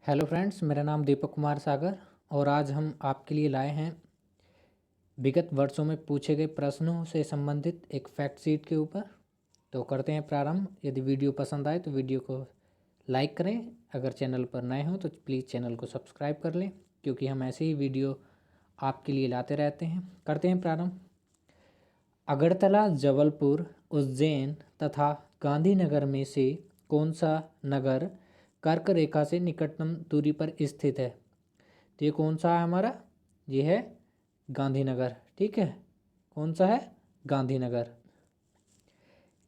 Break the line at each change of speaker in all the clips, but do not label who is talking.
Hello friends, मेरा नाम दीपक कुमार सागर और आज हम आपके लिए लाए हैं विगत वर्षों में पूछे गए प्रश्नों से संबंधित एक फैक्ट शीट के ऊपर। तो करते हैं प्रारंभ। यदि वीडियो पसंद आए तो वीडियो को लाइक करें। अगर चैनल पर नए हो तो प्लीज़ चैनल को सब्सक्राइब कर लें, क्योंकि हम ऐसे ही वीडियो आपके लिए लाते रहते हैं। करते हैं प्रारंभ। अगरतला, जबलपुर, उज्जैन तथा गांधीनगर में से कौन सा नगर कर्क रेखा से निकटतम दूरी पर स्थित है? तो ये कौन सा है हमारा? ये है गांधीनगर। ठीक है, कौन सा है? गांधीनगर।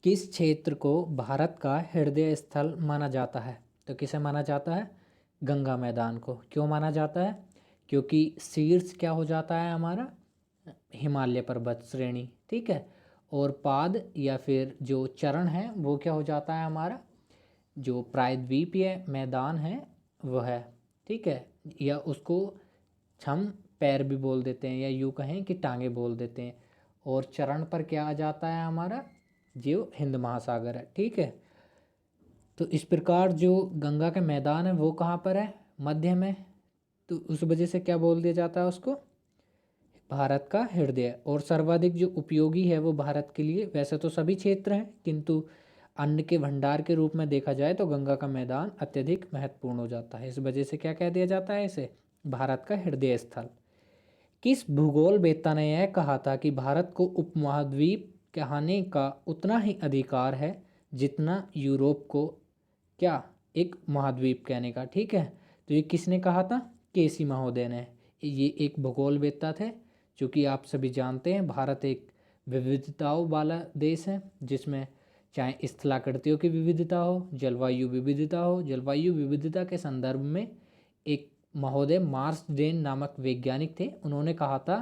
किस क्षेत्र को भारत का हृदय स्थल माना जाता है? तो किसे माना जाता है? गंगा मैदान को। क्यों माना जाता है? क्योंकि शीर्ष क्या हो जाता है हमारा? हिमालय पर्वत श्रेणी। ठीक है, और पाद या फिर जो चरण है वो क्या हो जाता है हमारा? जो प्रायद्वीपीय मैदान है वह है। ठीक है, या उसको हम पैर भी बोल देते हैं, या यूँ कहें कि टांगे बोल देते हैं। और चरण पर क्या आ जाता है हमारा? जो हिंद महासागर है। ठीक है, तो इस प्रकार जो गंगा का मैदान है वो कहाँ पर है? मध्य में। तो उस वजह से क्या बोल दिया जाता है उसको? भारत का हृदय। और सर्वाधिक जो उपयोगी है वो भारत के लिए, वैसे तो सभी क्षेत्र हैं, किंतु अन्न के भंडार के रूप में देखा जाए तो गंगा का मैदान अत्यधिक महत्वपूर्ण हो जाता है। इस वजह से क्या कह दिया जाता है इसे? भारत का हृदय स्थल। किस भूगोलवेत्ता ने यह कहा था कि भारत को उपमहाद्वीप कहने का उतना ही अधिकार है जितना यूरोप को क्या एक महाद्वीप कहने का? ठीक है, तो ये किसने कहा था? केसी महोदय ने। ये एक भूगोलवेत्ता थे। चूँकि आप सभी जानते हैं भारत एक विविधताओं वाला देश है, जिसमें चाहे स्थलाकृतियों की विविधता हो, जलवायु विविधता हो। जलवायु विविधता के संदर्भ में एक महोदय मार्सडेन नामक वैज्ञानिक थे, उन्होंने कहा था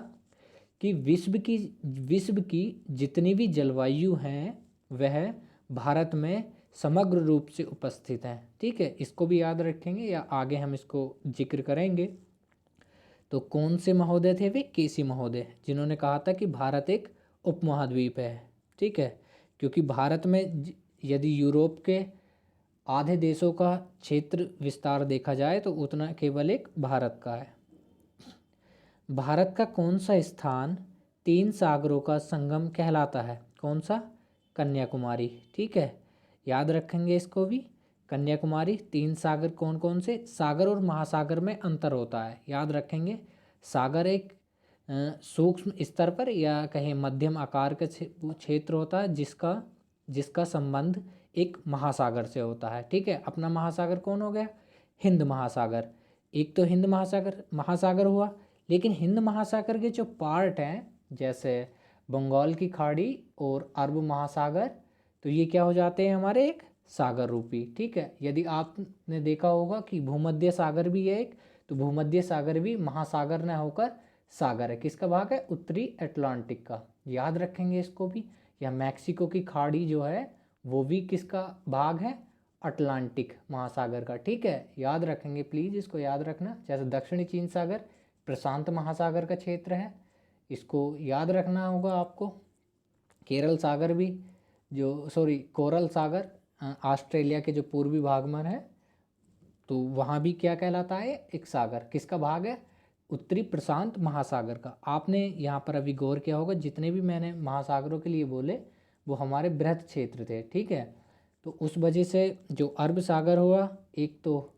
कि विश्व की जितनी भी जलवायु हैं वह भारत में समग्र रूप से उपस्थित हैं। ठीक है, इसको भी याद रखेंगे या आगे हम इसको जिक्र करेंगे। तो कौन से महोदय थे वे? केसी महोदय, जिन्होंने कहा था कि भारत एक उपमहाद्वीप है। ठीक है, क्योंकि भारत में यदि यूरोप के आधे देशों का क्षेत्र विस्तार देखा जाए तो उतना केवल एक भारत का है। भारत का कौन सा स्थान तीन सागरों का संगम कहलाता है? कौन सा? कन्याकुमारी। ठीक है, याद रखेंगे इसको भी। कन्याकुमारी। तीन सागर कौन कौन से? सागर और महासागर में अंतर होता है, याद रखेंगे। सागर एक सूक्ष्म स्तर पर या कहें मध्यम आकार का क्षेत्र होता है जिसका जिसका संबंध एक महासागर से होता है। ठीक है, अपना महासागर कौन हो गया? हिंद महासागर। एक तो हिंद महासागर महासागर हुआ, लेकिन हिंद महासागर के जो पार्ट हैं जैसे बंगाल की खाड़ी और अरब महासागर, तो ये क्या हो जाते हैं हमारे? एक सागर रूपी। ठीक है, यदि आपने देखा होगा कि भूमध्य सागर भी है एक, तो भूमध्य सागर भी महासागर न होकर सागर है। किसका भाग है? उत्तरी अटलांटिक का। याद रखेंगे इसको भी। या मैक्सिको की खाड़ी जो है वो भी किसका भाग है? अटलांटिक महासागर का। ठीक है, याद रखेंगे, प्लीज़ इसको याद रखना। जैसे दक्षिणी चीन सागर प्रशांत महासागर का क्षेत्र है, इसको याद रखना होगा आपको। केरल सागर भी कोरल सागर ऑस्ट्रेलिया के जो पूर्वी भाग में है, तो वहाँ भी क्या कहलाता है? एक सागर। किसका भाग है? उत्तरी प्रशांत महासागर का। आपने यहाँ पर अभी गौर किया होगा, जितने भी मैंने महासागरों के लिए बोले वो हमारे बृहद क्षेत्र थे। ठीक है, तो उस वजह से जो अरब सागर हुआ, एक तो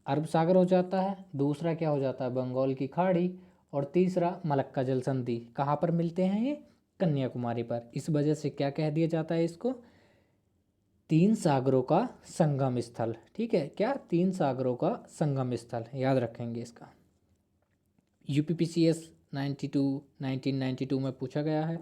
अरब सागर हो जाता है, दूसरा क्या हो जाता है? बंगाल की खाड़ी, और तीसरा मलक्का जल संधि। कहाँ पर मिलते हैं ये? कन्याकुमारी पर। इस वजह से क्या कह दिया जाता है इसको? तीन सागरों का संगम स्थल। ठीक है, क्या? तीन सागरों का संगम स्थल, याद रखेंगे इसका। यूपीपीसीएस 1992 में पूछा गया है।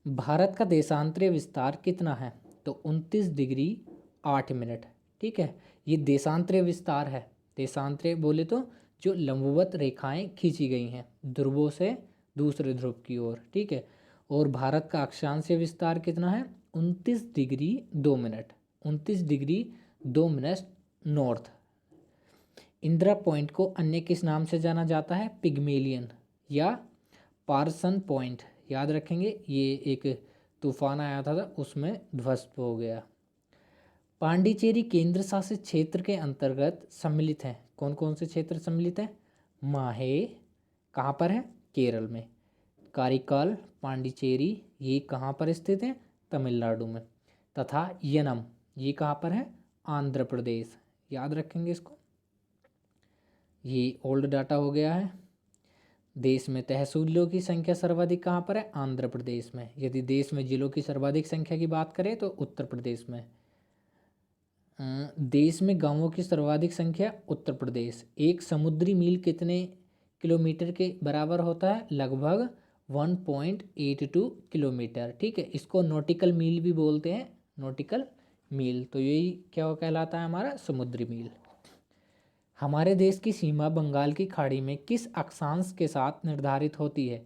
भारत का देशांतरीय विस्तार कितना है? तो 29 डिग्री 8 मिनट। ठीक है, ये देशांतरीय विस्तार है। देशांतरीय बोले तो जो लंबवत रेखाएं खींची गई हैं ध्रुवों से दूसरे ध्रुव की ओर। ठीक है, और भारत का अक्षांशीय विस्तार कितना है? 29 degree 2 minute. 29 degree 2 minute north. Indira point को अन्य किस नाम से जाना जाता है? पिग्मेलियन या पार्सन पॉइंट। याद रखेंगे, ये एक तूफान आया था उसमें ध्वस्त हो गया। पांडिचेरी केंद्र शासित क्षेत्र के अंतर्गत सम्मिलित हैं। कौन कौन से क्षेत्र सम्मिलित हैं? माहे कहाँ पर है? केरल में। कारिकल, पांडिचेरी ये कहाँ पर स्थित है? तमिलनाडु में। तथा यनम ये कहाँ पर है? आंध्र प्रदेश। याद रखेंगे इसको। ये ओल्ड डाटा हो गया है। देश में तहसीलों की संख्या सर्वाधिक कहाँ पर है? आंध्र प्रदेश में। यदि देश में जिलों की सर्वाधिक संख्या की बात करें तो उत्तर प्रदेश में। देश में गांवों की सर्वाधिक संख्या उत्तर प्रदेश। एक समुद्री मील कितने किलोमीटर के बराबर होता है? लगभग 1.82 किलोमीटर। ठीक है, इसको नॉटिकल मील भी बोलते हैं, नॉटिकल मील। तो यही क्या कहलाता है? हमारा समुद्री मील। हमारे देश की सीमा बंगाल की खाड़ी में किस अक्षांश के साथ निर्धारित होती है?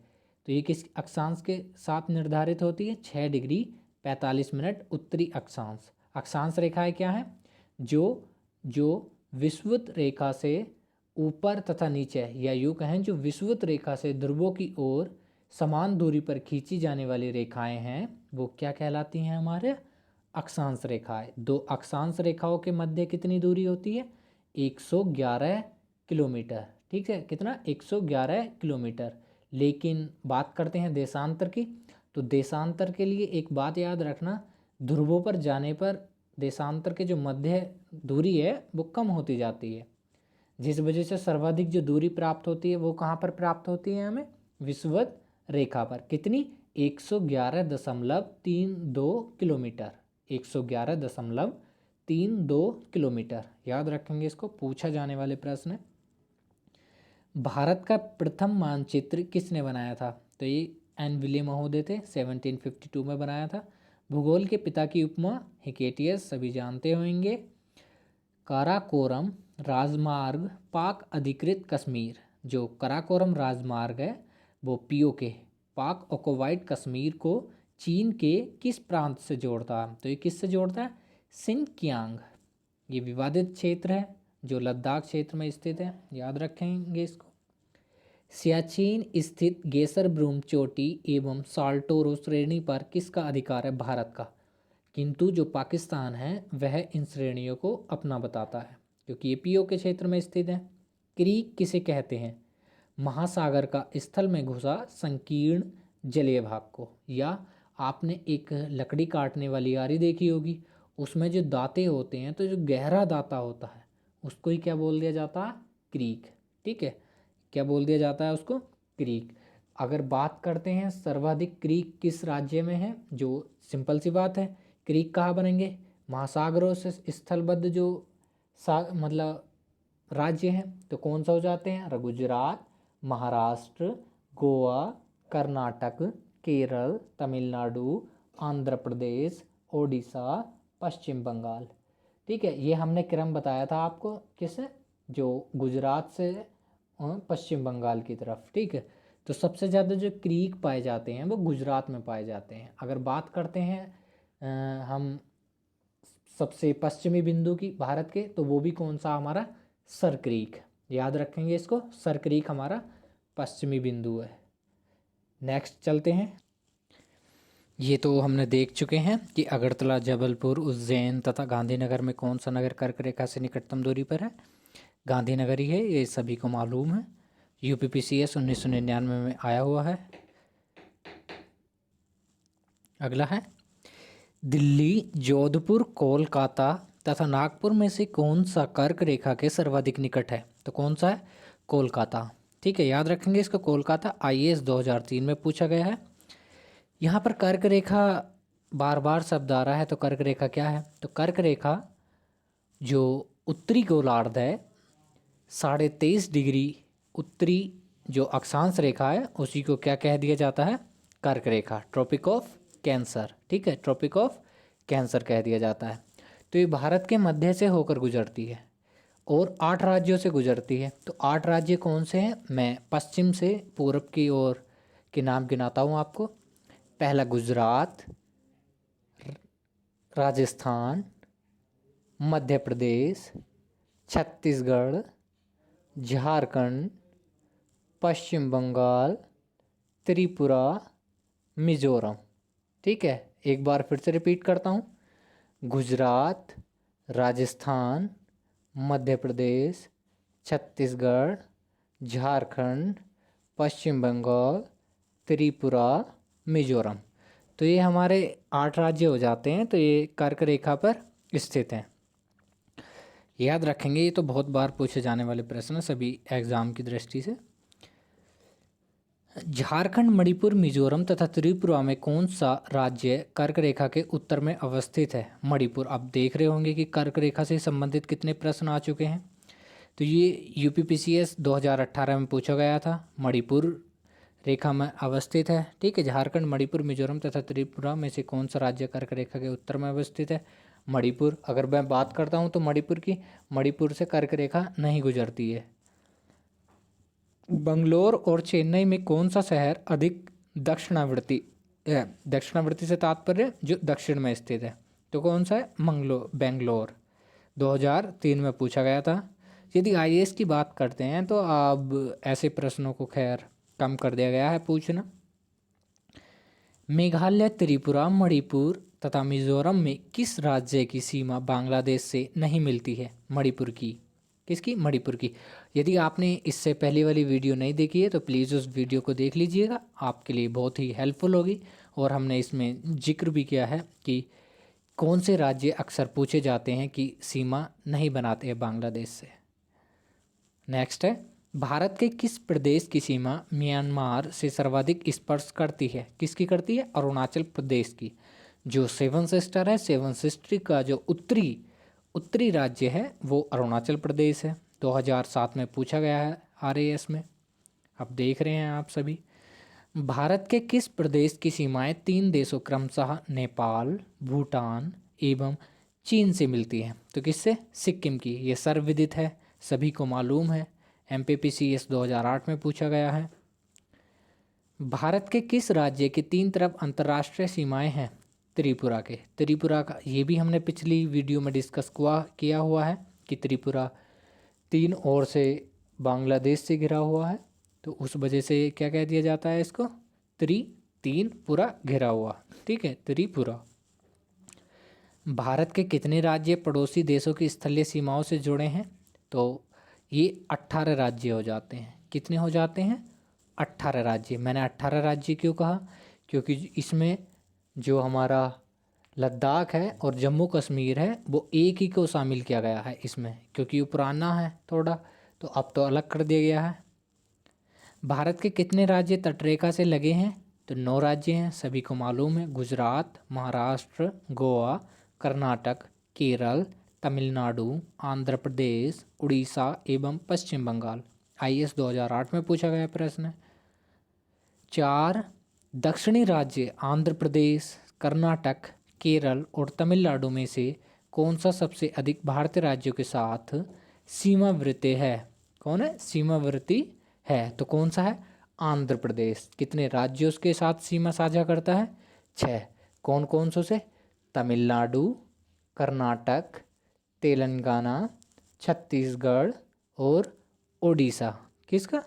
तो ये किस अक्षांश के साथ निर्धारित होती है? 6 डिग्री 45 मिनट उत्तरी अक्षांश। अक्षांश रेखाएं क्या है? जो विषुवत रेखा से ऊपर तथा नीचे, या यूँ कहें जो विषुवत रेखा से ध्रुवों की ओर समान दूरी पर खींची जाने वाली रेखाएं हैं, वो क्या कहलाती हैं? हमारे अक्षांश रेखाएं। दो अक्षांश रेखाओं के मध्य कितनी दूरी होती है? 111 किलोमीटर। ठीक है, कितना? 111 किलोमीटर। लेकिन बात करते हैं देशांतर की, तो देशांतर के लिए एक बात याद रखना, ध्रुवों पर जाने पर देशांतर के जो मध्य दूरी है वो कम होती जाती है, जिस वजह से सर्वाधिक जो दूरी प्राप्त होती है वो कहाँ पर प्राप्त होती है? हमें विषुवत रेखा पर। कितनी? 111.32 किलोमीटर। 111.32 किलोमीटर। याद रखेंगे इसको, पूछा जाने वाले प्रश्न है। भारत का प्रथम मानचित्र किसने बनाया था? तो ये एन विले महोदय थे, 1752 में बनाया था। भूगोल के पिता की उपमा हिकेटियस, सभी जानते होंगे। काराकोरम राजमार्ग पाक अधिकृत कश्मीर, जो काराकोरम राजमार्ग है वो पीओके पाक ऑक्युपाइड कश्मीर को चीन के किस प्रांत से जोड़ता है? तो ये किससे जोड़ता है? सिनकियांग। ये विवादित क्षेत्र है जो लद्दाख क्षेत्र में स्थित है, याद रखेंगे इसको। सियाचिन स्थित गेसरब्रूम चोटी एवं साल्टोरो श्रेणी पर किसका अधिकार है? भारत का। किंतु जो पाकिस्तान है वह इन श्रेणियों को अपना बताता है, क्योंकि ये पीओ के क्षेत्र में स्थित है। क्रीक किसे कहते हैं? महासागर का स्थल में घुसा संकीर्ण जलीय भाग को। या आपने एक लकड़ी काटने वाली आरी देखी होगी, उसमें जो दांते होते हैं, तो जो गहरा दांता होता है उसको ही क्या बोल दिया जाता है? क्रीक। ठीक है, क्या बोल दिया जाता है उसको? क्रीक। अगर बात करते हैं सर्वाधिक क्रीक किस राज्य में है, जो सिंपल सी बात है, क्रीक कहाँ बनेंगे? महासागरों से स्थलबद्ध जो मतलब राज्य हैं, तो कौन सा हो जाते हैं? गुजरात, महाराष्ट्र, गोवा, कर्नाटक, केरल, तमिलनाडु, आंध्र प्रदेश, ओडिशा, पश्चिम बंगाल। ठीक है, ये हमने क्रम बताया था आपको, किस? जो गुजरात से पश्चिम बंगाल की तरफ। ठीक है, तो सबसे ज़्यादा जो क्रीक पाए जाते हैं वो गुजरात में पाए जाते हैं। अगर बात करते हैं हम सबसे पश्चिमी बिंदु की भारत के, तो वो भी कौन सा? हमारा सर क्रीक। याद रखेंगे इसको, सर क्रीक हमारा पश्चिमी बिंदु है। नेक्स्ट चलते हैं। ये तो हमने देख चुके हैं कि अगरतला, जबलपुर, उज्जैन तथा गांधीनगर में कौन सा नगर कर्क रेखा से निकटतम दूरी पर है? गांधीनगर ही है, ये सभी को मालूम है। यूपीपीसीएस 1999 में आया हुआ है। अगला है, दिल्ली, जोधपुर, कोलकाता तथा नागपुर में से कौन सा कर्क रेखा के सर्वाधिक निकट है? तो कौन सा है? कोलकाता। ठीक है, याद रखेंगे इसको, कोलकाता। आईएएस 2003 में पूछा गया है। यहाँ पर कर्क रेखा बार बार शब्द आ रहा है, तो कर्क रेखा क्या है? तो कर्क रेखा जो उत्तरी गोलार्ध है, 23.5 डिग्री उत्तरी जो अक्षांश रेखा है उसी को क्या कह दिया जाता है? कर्क रेखा, ट्रॉपिक ऑफ कैंसर। ठीक है, ट्रॉपिक ऑफ कैंसर कह दिया जाता है। तो ये भारत के मध्य से होकर गुजरती है और 8 राज्यों से गुजरती है। तो 8 राज्य कौन से हैं? मैं पश्चिम से पूर्व की ओर के नाम गिनाता हूँ आपको। पहला गुजरात, राजस्थान, मध्य प्रदेश, छत्तीसगढ़, झारखंड, पश्चिम बंगाल, त्रिपुरा, मिजोरम। ठीक है, एक बार फिर से रिपीट करता हूँ। गुजरात, राजस्थान, मध्य प्रदेश, छत्तीसगढ़, झारखंड, पश्चिम बंगाल, त्रिपुरा, मिजोरम। तो ये हमारे 8 राज्य हो जाते हैं। तो ये कर्क रेखा पर स्थित हैं। याद रखेंगे, ये तो बहुत बार पूछे जाने वाले प्रश्न हैं सभी एग्जाम की दृष्टि से। झारखंड, मणिपुर, मिजोरम तथा त्रिपुरा में कौन सा राज्य कर्क रेखा के उत्तर में अवस्थित है? मणिपुर। आप देख रहे होंगे कि कर्क रेखा से संबंधित कितने प्रश्न आ चुके हैं। तो ये यूपीपीसीएस 2018 में पूछा गया था। मणिपुर रेखा में अवस्थित है। ठीक है, झारखंड, मणिपुर, मिजोरम तथा त्रिपुरा में से कौन सा राज्य कर्क रेखा के उत्तर में अवस्थित है? मणिपुर। अगर मैं बात करता हूँ तो मणिपुर की, मणिपुर से कर्क रेखा नहीं गुजरती है। बंगलोर और चेन्नई में कौन सा शहर अधिक दक्षिणावर्ती है? दक्षिणावर्ती से तात्पर्य जो दक्षिण में स्थित है। तो कौन सा है? बेंगलोर। 2003 में पूछा गया था। यदि आईएएस की बात करते हैं तो अब ऐसे प्रश्नों को खैर कम कर दिया गया है पूछना। मेघालय, त्रिपुरा, मणिपुर तथा मिजोरम में किस राज्य की सीमा बांग्लादेश से नहीं मिलती है? मणिपुर की। किसकी? मणिपुर की। यदि आपने इससे पहले वाली वीडियो नहीं देखी है तो प्लीज़ उस वीडियो को देख लीजिएगा, आपके लिए बहुत ही हेल्पफुल होगी। और हमने इसमें जिक्र भी किया है कि कौन से राज्य अक्सर पूछे जाते हैं कि सीमा नहीं बनाते हैं बांग्लादेश से। नेक्स्ट है, भारत के किस प्रदेश की सीमा म्यांमार से सर्वाधिक स्पर्श करती है? किसकी करती है? अरुणाचल प्रदेश की। जो सेवन सिस्टर है, सेवन सिस्टर का जो उत्तरी राज्य है वो अरुणाचल प्रदेश है। 2007 में पूछा गया है आरएएस में। अब देख रहे हैं आप सभी। भारत के किस प्रदेश की सीमाएं 3 देशों क्रमशः नेपाल, भूटान एवं चीन से मिलती हैं? तो किससे? सिक्किम की। ये सर्वविदित है, सभी को मालूम है। एमपीपीसीएस 2008 में पूछा गया है। भारत के किस राज्य की 3 तरफ अंतर्राष्ट्रीय सीमाएं हैं? त्रिपुरा के। त्रिपुरा का ये भी हमने पिछली वीडियो में डिस्कस किया हुआ है कि त्रिपुरा 3 ओर से बांग्लादेश से घिरा हुआ है। तो उस वजह से क्या कह दिया जाता है इसको? 3 पूरा घिरा हुआ। ठीक है, त्रिपुरा। भारत के कितने राज्य पड़ोसी देशों की स्थलीय सीमाओं से जुड़े हैं? तो ये 18 राज्य हो जाते हैं। कितने हो जाते हैं? 18 राज्य। मैंने 18 राज्य क्यों कहा? क्योंकि इसमें जो हमारा लद्दाख है और जम्मू कश्मीर है वो एक ही को शामिल किया गया है इसमें, क्योंकि वो पुराना है थोड़ा, तो अब तो अलग कर दिया गया है। भारत के कितने राज्य तटरेखा से लगे हैं? तो 9 राज्य हैं, सभी को मालूम है। गुजरात, महाराष्ट्र, गोवा, कर्नाटक, केरल, तमिलनाडु, आंध्र प्रदेश, उड़ीसा एवं पश्चिम बंगाल। आईएएस 2008 में पूछा गया प्रश्न है। 4 दक्षिणी राज्य आंध्र प्रदेश, कर्नाटक, केरल और तमिलनाडु में से कौन सा सबसे अधिक भारतीय राज्यों के साथ सीमावर्ती है? कौन है? सीमावर्ती है। तो कौन सा है? आंध्र प्रदेश। कितने राज्यों उसके साथ सीमा साझा करता है? 6। कौन कौन से? तमिलनाडु, कर्नाटक, तेलंगाना, छत्तीसगढ़ और ओडिशा। किसका?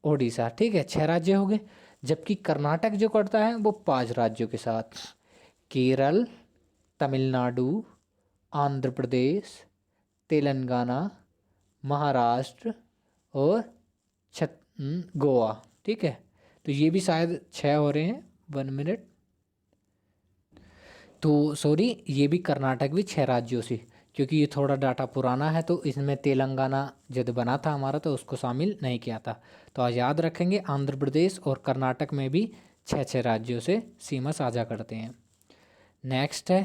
ओडिशा। ठीक है, 6 राज्य हो गए। जबकि कर्नाटक जो करता है वो 5 राज्यों के साथ, केरल, तमिलनाडु, आंध्र प्रदेश, तेलंगाना, महाराष्ट्र और गोवा। ठीक है, तो ये भी शायद 6 हो रहे हैं। 1 मिनट। तो सॉरी, ये भी कर्नाटक भी 6 राज्यों से, क्योंकि ये थोड़ा डाटा पुराना है तो इसमें तेलंगाना जब बना था हमारा तो उसको शामिल नहीं किया था। तो आज याद रखेंगे, आंध्र प्रदेश और कर्नाटक में भी 6 राज्यों से सीमा साझा करते हैं। नेक्स्ट है,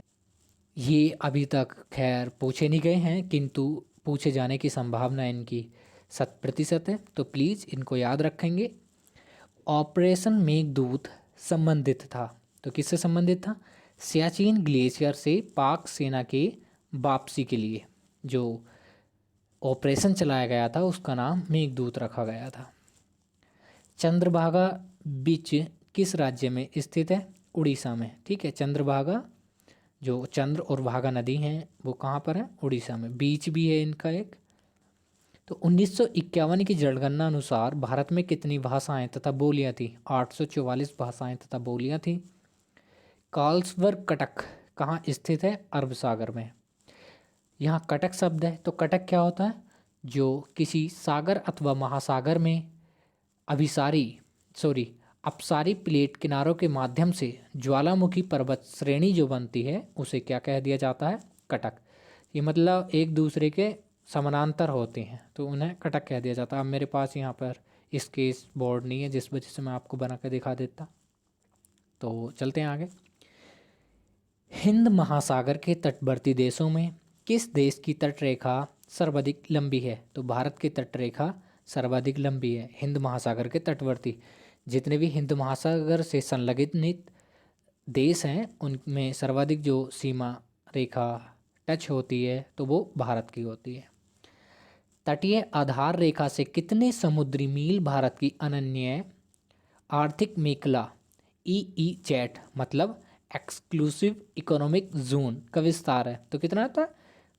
ये अभी तक खैर पूछे नहीं गए हैं किंतु पूछे जाने की संभावना इनकी 100% है, तो प्लीज़ इनको याद रखेंगे। ऑपरेशन मेघदूत संबंधित था, तो किससे संबंधित था? सियाचिन ग्लेशियर से पाक सेना के वापसी के लिए जो ऑपरेशन चलाया गया था उसका नाम मेघदूत रखा गया था। चंद्रभागा बीच किस राज्य में स्थित है? उड़ीसा में। ठीक है, चंद्रभागा जो चंद्र और भागा नदी हैं वो कहाँ पर है? उड़ीसा में। बीच भी है इनका एक। तो 1951 की जनगणना अनुसार भारत में कितनी भाषाएं तथा बोलियां थी? 844 भाषाएं तथा बोलियां थी। कार्लसबर्ग कटक कहाँ स्थित है? अरब सागर में। यहाँ कटक शब्द है, तो कटक क्या होता है? जो किसी सागर अथवा महासागर में अपसारी प्लेट किनारों के माध्यम से ज्वालामुखी पर्वत श्रेणी जो बनती है उसे क्या कह दिया जाता है? कटक। ये मतलब एक दूसरे के समानांतर होते हैं तो उन्हें कटक कह दिया जाता है। अब मेरे पास यहाँ पर इसके बोर्ड नहीं है जिस वजह से मैं आपको बना कर दिखा देता। तो चलते हैं आगे। हिंद महासागर के तटवर्ती देशों में किस देश की तटरेखा सर्वाधिक लंबी है? तो भारत की तटरेखा सर्वाधिक लंबी है। हिंद महासागर के तटवर्ती जितने भी हिंद महासागर से संलग्नित देश हैं उनमें सर्वाधिक जो सीमा रेखा टच होती है तो वो भारत की होती है। तटीय आधार रेखा से कितने समुद्री मील भारत की अनन्य आर्थिक मेखला EEZ मतलब एक्सक्लूसिव इकोनॉमिक जोन का विस्तार है? तो कितना आता है?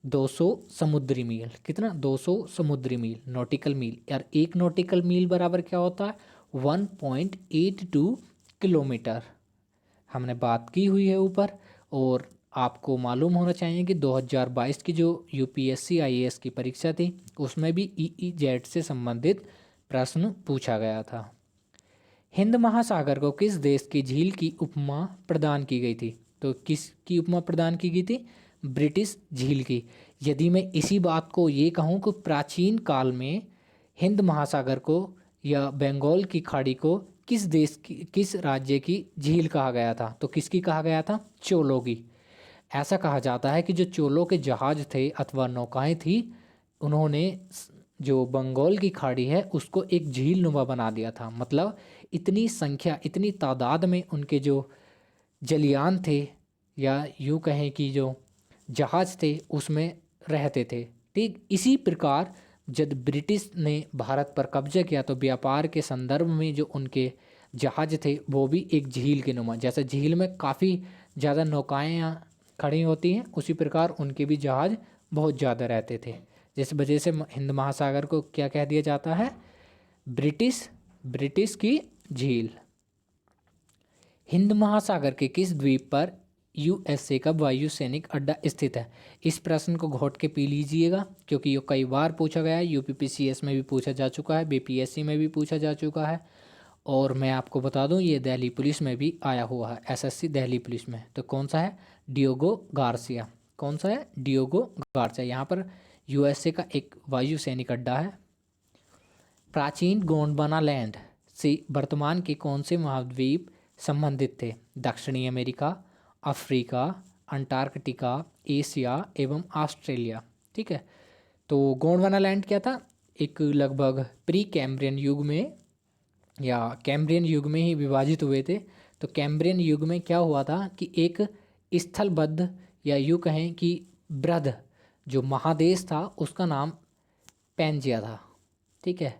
200 समुद्री मील। कितना? 200 समुद्री मील, नॉटिकल मील। यार एक नॉटिकल मील बराबर क्या होता है? 1.82 किलोमीटर। हमने बात की हुई है ऊपर। और आपको मालूम होना चाहिए कि 2022 की जो UPSC IAS की परीक्षा थी उसमें भी EEZ से संबंधित प्रश्न पूछा गया था। हिंद महासागर को किस देश की झील की उपमा प्रदान की गई थी? तो किसकी उपमा प्रदान की गई थी? ब्रिटिश झील की। यदि मैं इसी बात को ये कहूँ कि प्राचीन काल में हिंद महासागर को या बंगाल की खाड़ी को किस राज्य की झील कहा गया था? तो किसकी कहा गया था? चोलों की। ऐसा कहा जाता है कि जो चोलों के जहाज थे अथवा नौकाएं थी उन्होंने जो बंगाल की खाड़ी है उसको एक झील नुमा बना दिया था। मतलब इतनी संख्या, इतनी तादाद में उनके जो जलियान थे या यूँ कहें कि जो जहाज थे उसमें रहते थे। ठीक इसी प्रकार जब ब्रिटिश ने भारत पर कब्जा किया तो व्यापार के संदर्भ में जो उनके जहाज थे वो भी एक झील के नुमा, जैसे झील में काफ़ी ज़्यादा नौकाएँ खड़ी होती हैं उसी प्रकार उनके भी जहाज बहुत ज़्यादा रहते थे, जिस वजह से हिंद महासागर को क्या कह दिया जाता है? ब्रिटिश की झील। हिंद महासागर के किस द्वीप पर USA का वायु सैनिक अड्डा स्थित है? इस प्रश्न को घोट के पी लीजिएगा क्योंकि ये कई बार पूछा गया है। UPPCS में भी पूछा जा चुका है, BPSC में भी पूछा जा चुका है और मैं आपको बता दूं ये दिल्ली पुलिस में भी आया हुआ है, SSC दिल्ली पुलिस में। तो कौन सा है? Diogo Garcia. कौन सा है? Diogo Garcia. यहाँ पर USA का एक वायु सैनिक अड्डा है। प्राचीन गोंडवाना लैंड से वर्तमान के कौन से महाद्वीप संबंधित थे? दक्षिणी अमेरिका, अफ्रीका, अंटार्कटिका, एशिया एवं ऑस्ट्रेलिया। ठीक है, तो गोंडवाना लैंड क्या था? एक लगभग प्री कैम्ब्रियन युग में या कैम्ब्रियन युग में ही विभाजित हुए थे। तो कैम्ब्रियन युग में क्या हुआ था कि एक स्थलबद्ध या यूँ कहें कि बृहद जो महादेश था उसका नाम पैंजिया था। ठीक है,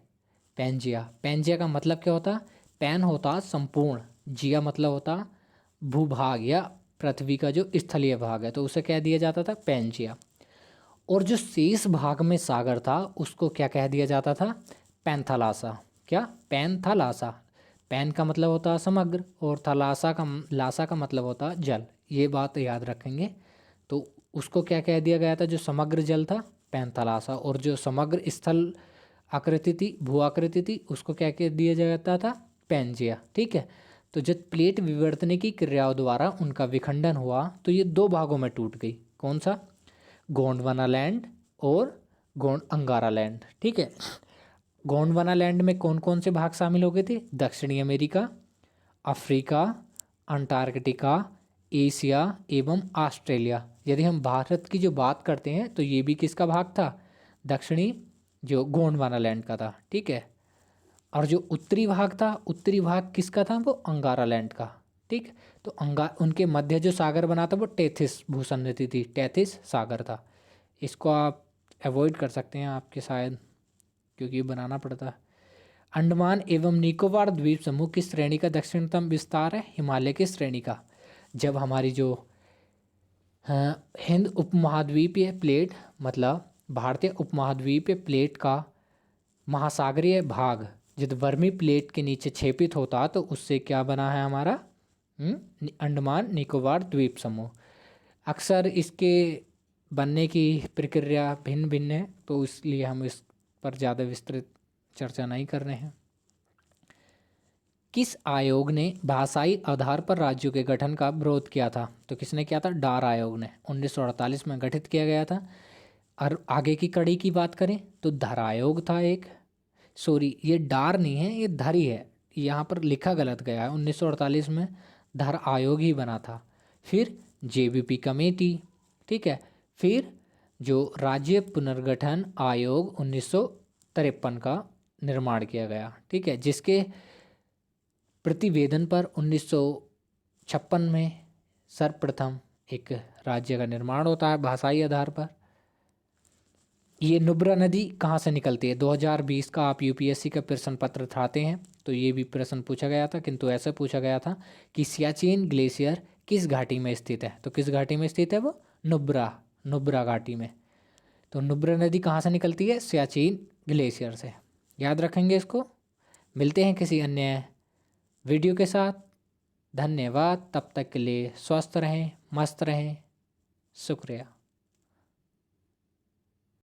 पैंजिया का मतलब क्या होता? पैन होता संपूर्ण, जिया मतलब होता भूभाग या पृथ्वी का जो स्थलीय भाग है तो उसे कह दिया जाता था पैंजिया। और जो शेष भाग में सागर था उसको क्या कह दिया जाता था? पैंथालासा। क्या? पैंथालासा। पैन का मतलब होता समग्र और लासा का मतलब होता जल। ये बात याद रखेंगे। तो उसको क्या कह दिया गया था? जो समग्र जल था पैंथालासा, और जो समग्र स्थल आकृति थी, भू आकृति थी, उसको क्या कह दिया जाता था? पैंजिया। ठीक है, तो जब प्लेट विवर्तन की क्रियाओं द्वारा उनका विखंडन हुआ तो ये दो भागों में टूट गई। कौन सा? गोंडवाना लैंड और अंगारा लैंड। ठीक है, गोंडवाना लैंड में कौन कौन से भाग शामिल हो गए थे? दक्षिणी अमेरिका, अफ्रीका, अंटार्कटिका, एशिया एवं ऑस्ट्रेलिया। यदि हम भारत की जो बात करते हैं तो ये भी किसका भाग था? दक्षिणी जो गोंडवाना लैंड का था। ठीक है, और जो उत्तरी भाग था, उत्तरी भाग किसका था? वो अंगारा लैंड का। ठीक, तो उनके मध्य जो सागर बना था वो टेथिस भूषण नदी थी, टेथिस सागर था। इसको आप अवॉइड कर सकते हैं आपके शायद, क्योंकि ये बनाना पड़ता है। अंडमान एवं निकोबार द्वीप समूह की श्रेणी का दक्षिणतम विस्तार है? हिमालय की श्रेणी का। जब हमारी जो हिंद उपमहाद्वीपीय प्लेट मतलब भारतीय उपमहाद्वीपीय प्लेट का महासागरीय भाग जब वर्मी प्लेट के नीचे छेपित होता तो उससे क्या बना है हमारा? अंडमान निकोबार द्वीप समूह। अक्सर इसके बनने की प्रक्रिया भिन्न भिन्न है, तो इसलिए हम इस पर ज़्यादा विस्तृत चर्चा नहीं कर रहे हैं। किस आयोग ने भाषाई आधार पर राज्यों के गठन का विरोध किया था? तो किसने किया था? डार आयोग ने 1948 में गठित किया गया था। और आगे की कड़ी की बात करें तो धर आयोग था एक, सॉरी ये डार नहीं है, ये धर ही है, यहाँ पर लिखा गलत गया है। 1948 में धर आयोग ही बना था। फिर जेबीपी कमेटी, ठीक है। फिर जो राज्य पुनर्गठन आयोग 1953 का निर्माण किया गया, ठीक है, जिसके प्रतिवेदन पर 1956 में सर्वप्रथम एक राज्य का निर्माण होता है भाषाई आधार पर। ये नुब्रा नदी कहाँ से निकलती है? 2020 का आप यूपीएससी का प्रश्न पत्र उठाते हैं तो ये भी प्रश्न पूछा गया था, किंतु ऐसा पूछा गया था कि सियाचिन ग्लेशियर किस घाटी में स्थित है? तो किस घाटी में स्थित है वो? नुब्रा घाटी में। तो नुब्रा नदी कहाँ से निकलती है? सियाचिन ग्लेशियर से। याद रखेंगे इसको। मिलते हैं किसी अन्य वीडियो के साथ। धन्यवाद। तब तक के लिए स्वस्थ रहें, मस्त रहें। शुक्रिया।